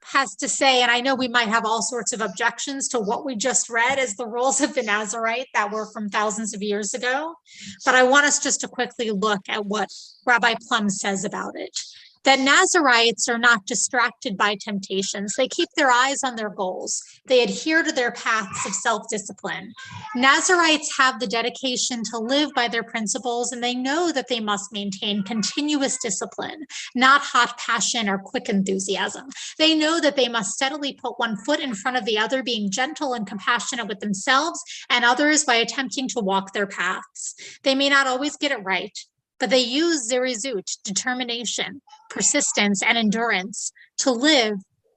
has to say, and I know we might have all sorts of objections to what we just read as the rules of the Nazarite that were from thousands of years ago, but I want us just to quickly look at what Rabbi Plum says about it. That Nazarites are not distracted by temptations. They keep their eyes on their goals. They adhere to their paths of self-discipline. Nazarites have the dedication to live by their principles, and they know that they must maintain continuous discipline, not hot passion or quick enthusiasm. They know that they must steadily put one foot in front of the other, being gentle and compassionate with themselves and others by attempting to walk their paths. They may not always get it right, but they use Zirizut, determination, persistence, and endurance to live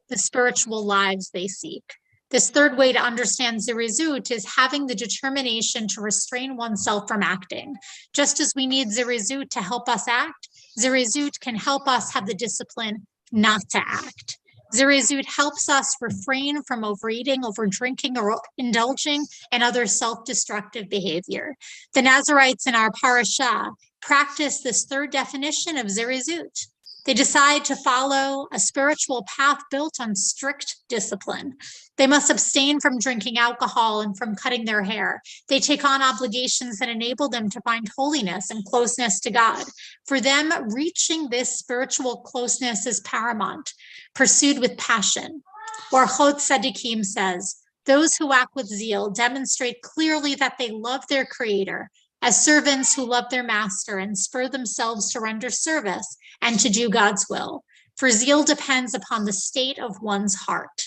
the spiritual lives they seek. This third way to understand Zirizut is having the determination to restrain oneself from acting. Just as we need Zirizut to help us act, Zirizut can help us have the discipline not to act. Zirizut helps us refrain from overeating, overdrinking, or indulging in other self-destructive behavior. The Nazarites in our parasha practice this third definition of Zirizut. They decide to follow a spiritual path built on strict discipline. They must abstain from drinking alcohol and from cutting their hair. They take on obligations that enable them to find holiness and closeness to God. For them, reaching this spiritual closeness is paramount, pursued with passion. Or Chod Tzadikim says, those who act with zeal demonstrate clearly that they love their Creator, as servants who love their master and spur themselves to render service and to do God's will. For zeal depends upon the state of one's heart.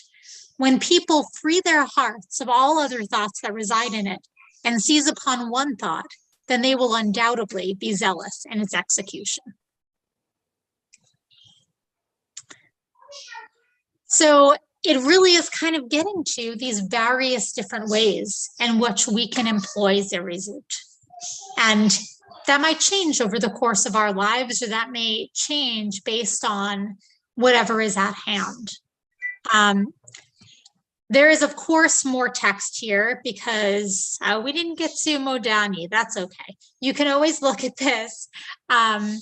When people free their hearts of all other thoughts that reside in it and seize upon one thought, then they will undoubtedly be zealous in its execution. So it really is kind of getting to these various different ways in which we can employ Zirizut. And that might change over the course of our lives, or that may change based on whatever is at hand. There is, of course, more text here because we didn't get to Modani. That's okay. You can always look at this. And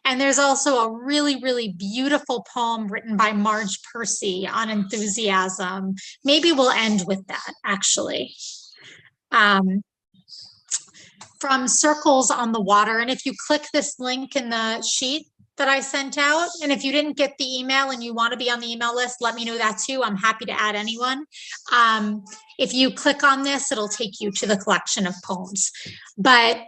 there's also a really, really beautiful poem written by Marge Percy on enthusiasm. Maybe we'll end with that, actually. From Circles on the Water. And if you click this link in the sheet that I sent out, and if you didn't get the email and you want to be on the email list, let me know that too. I'm happy to add anyone. If you click on this, it'll take you to the collection of poems. But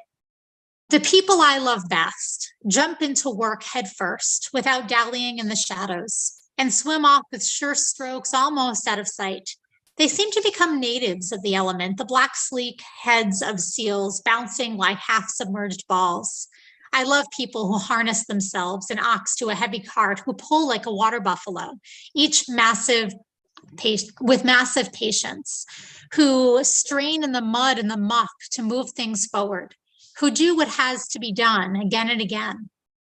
the people I love best jump into work headfirst without dallying in the shadows and swim off with sure strokes almost out of sight. They seem to become natives of the element, the black, sleek heads of seals bouncing like half-submerged balls. I love people who harness themselves, an ox to a heavy cart, who pull like a water buffalo, each with massive patience, who strain in the mud and the muck to move things forward, who do what has to be done again and again.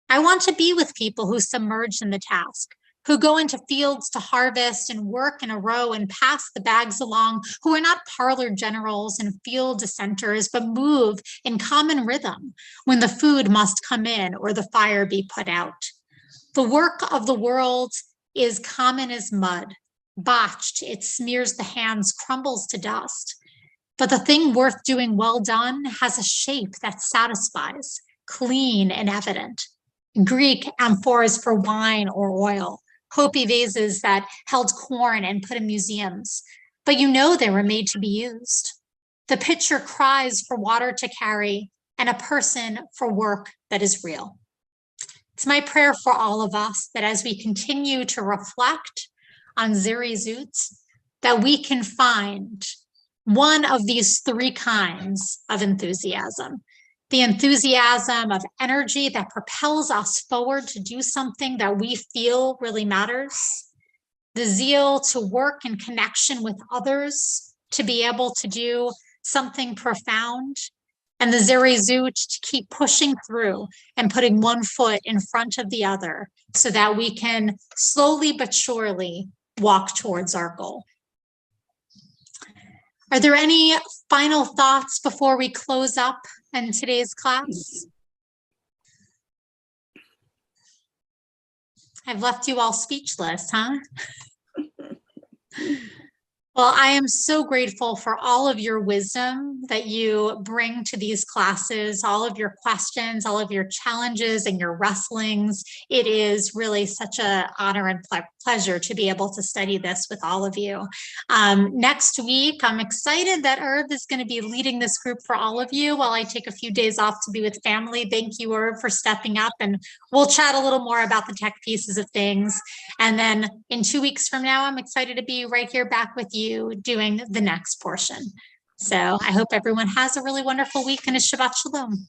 I want to be with people who submerge in the task, who go into fields to harvest and work in a row and pass the bags along, who are not parlor generals and field dissenters, but move in common rhythm when the food must come in or the fire be put out. The work of the world is common as mud. Botched, it smears the hands, crumbles to dust. But the thing worth doing well done has a shape that satisfies, clean and evident. Greek amphores for wine or oil, Hopi vases that held corn and put in museums, but you know they were made to be used. The pitcher cries for water to carry and a person for work that is real. It's my prayer for all of us that as we continue to reflect on Zirizut, that we can find one of these three kinds of enthusiasm. The enthusiasm of energy that propels us forward to do something that we feel really matters. The zeal to work in connection with others, to be able to do something profound. and the Zirizut to keep pushing through and putting one foot in front of the other so that we can slowly but surely walk towards our goal. Are there any final thoughts before we close up in today's class? I've left you all speechless, huh? Well, I am so grateful for all of your wisdom that you bring to these classes, all of your questions, all of your challenges and your wrestlings. It is really such an honor and pleasure to be able to study this with all of you. Next week, I'm excited that Irv is going to be leading this group for all of you while I take a few days off to be with family. Thank you, Irv, for stepping up, and we'll chat a little more about the tech pieces of things. And then in 2 weeks from now, I'm excited to be right here back with you doing the next portion. So I hope everyone has a really wonderful week and a Shabbat Shalom.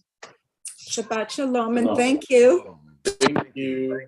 Shabbat Shalom, and thank you. Thank you.